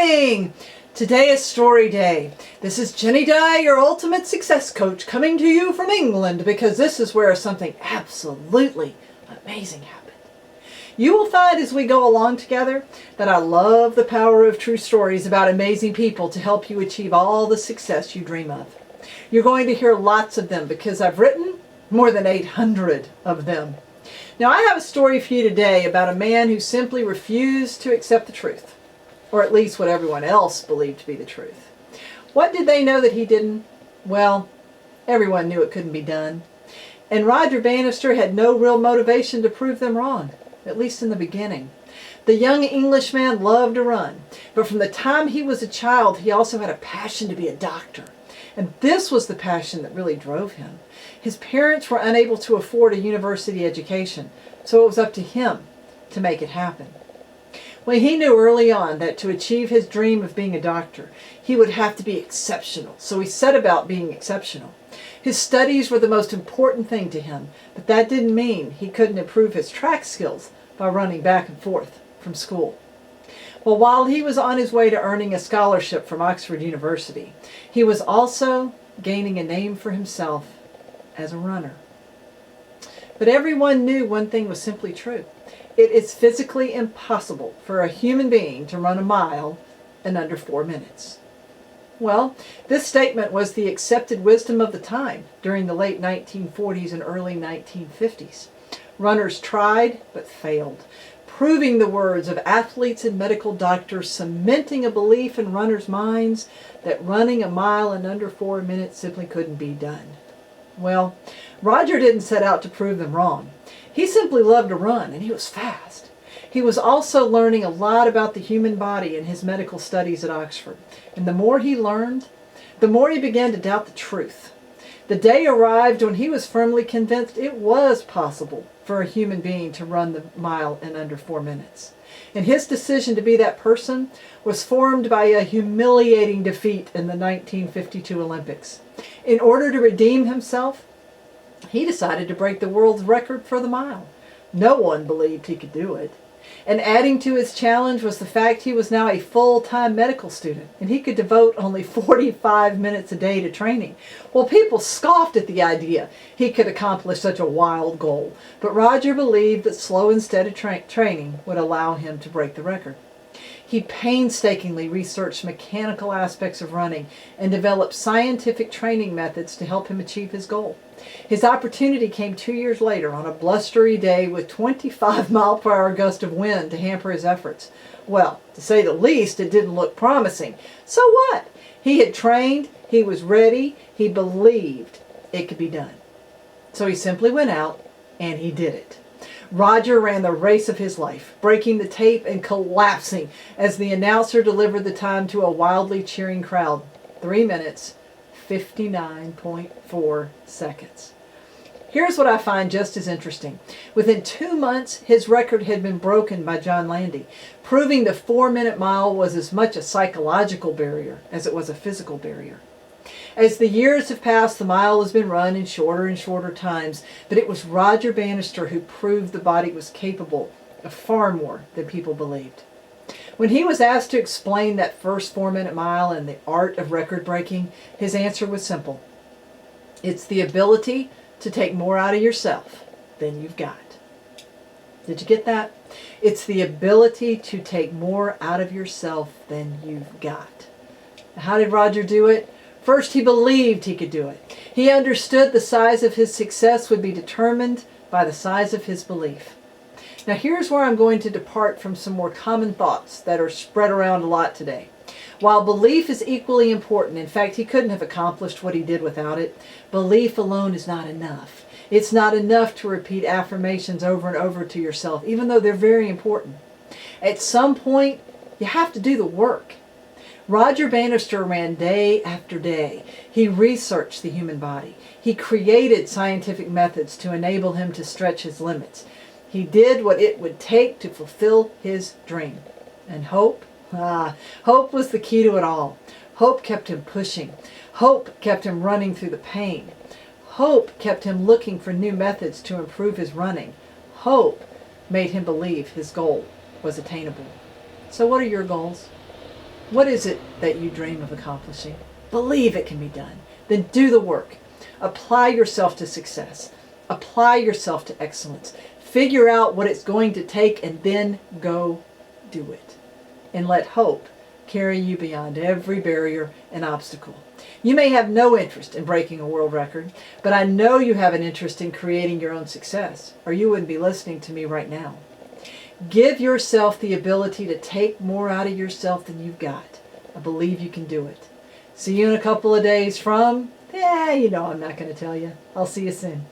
morning! Today is story day. This is Jenny Dye, your ultimate success coach, coming to you from England because this is where something absolutely amazing happened. You will find as we go along together that I love the power of true stories about amazing people to help you achieve all the success you dream of. You're going to hear lots of them because I've written more than 800 of them. Now I have a story for you today about a man who simply refused to accept the truth, or at least what everyone else believed to be the truth. What did they know that he didn't? Well, everyone knew it couldn't be done. And Roger Bannister had no real motivation to prove them wrong, at least in the beginning. The young Englishman loved to run, but from the time he was a child, he also had a passion to be a doctor. And this was the passion that really drove him. His parents were unable to afford a university education, so it was up to him to make it happen. Well, he knew early on that to achieve his dream of being a doctor, he would have to be exceptional, so he set about being exceptional. His studies were the most important thing to him, but that didn't mean he couldn't improve his track skills by running back and forth from school. Well, while he was on his way to earning a scholarship from Oxford University, he was also gaining a name for himself as a runner. But everyone knew one thing was simply true. It is physically impossible for a human being to run a mile in under 4 minutes. Well, this statement was the accepted wisdom of the time during the late 1940s and early 1950s. Runners tried but failed, proving the words of athletes and medical doctors, cementing a belief in runners' minds that running a mile in under 4 minutes simply couldn't be done. Well, Roger didn't set out to prove them wrong. He simply loved to run, and he was fast. He was also learning a lot about the human body in his medical studies at Oxford. And the more he learned, the more he began to doubt the truth. The day arrived when he was firmly convinced it was possible for a human being to run the mile in under 4 minutes. And his decision to be that person was formed by a humiliating defeat in the 1952 Olympics. In order to redeem himself, he decided to break the world's record for the mile. No one believed he could do it. And adding to his challenge was the fact he was now a full-time medical student, and he could devote only 45 minutes a day to training. Well, people scoffed at the idea he could accomplish such a wild goal, but Roger believed that slow and steady training would allow him to break the record. He painstakingly researched mechanical aspects of running and developed scientific training methods to help him achieve his goal. His opportunity came 2 years later on a blustery day with 25-mile-per-hour gust of wind to hamper his efforts. Well, to say the least, it didn't look promising. So what? He had trained, he was ready, he believed it could be done. So he simply went out and he did it. Roger ran the race of his life, breaking the tape and collapsing as the announcer delivered the time to a wildly cheering crowd. 3 minutes, 59.4 seconds. Here's what I find just as interesting. Within 2 months, his record had been broken by John Landy, proving the 4-minute mile was as much a psychological barrier as it was a physical barrier. As the years have passed, the mile has been run in shorter and shorter times, but it was Roger Bannister who proved the body was capable of far more than people believed. When he was asked to explain that first 4-minute mile and the art of record breaking, his answer was simple. It's the ability to take more out of yourself than you've got. Did you get that? It's the ability to take more out of yourself than you've got. How did Roger do it? First, he believed he could do it. He understood the size of his success would be determined by the size of his belief. Now here's where I'm going to depart from some more common thoughts that are spread around a lot today. While belief is equally important, in fact he couldn't have accomplished what he did without it, belief alone is not enough. It's not enough to repeat affirmations over and over to yourself, even though they're very important. At some point, you have to do the work. Roger Bannister ran day after day. He researched the human body. He created scientific methods to enable him to stretch his limits. He did what it would take to fulfill his dream. And hope? Hope was the key to it all. Hope kept him pushing. Hope kept him running through the pain. Hope kept him looking for new methods to improve his running. Hope made him believe his goal was attainable. So what are your goals? What is it that you dream of accomplishing? Believe it can be done. Then do the work. Apply yourself to success. Apply yourself to excellence. Figure out what it's going to take and then go do it. And let hope carry you beyond every barrier and obstacle. You may have no interest in breaking a world record, but I know you have an interest in creating your own success, or you wouldn't be listening to me right now. Give yourself the ability to take more out of yourself than you've got. I believe you can do it. See you in a couple of days from, I'm not going to tell you. I'll see you soon.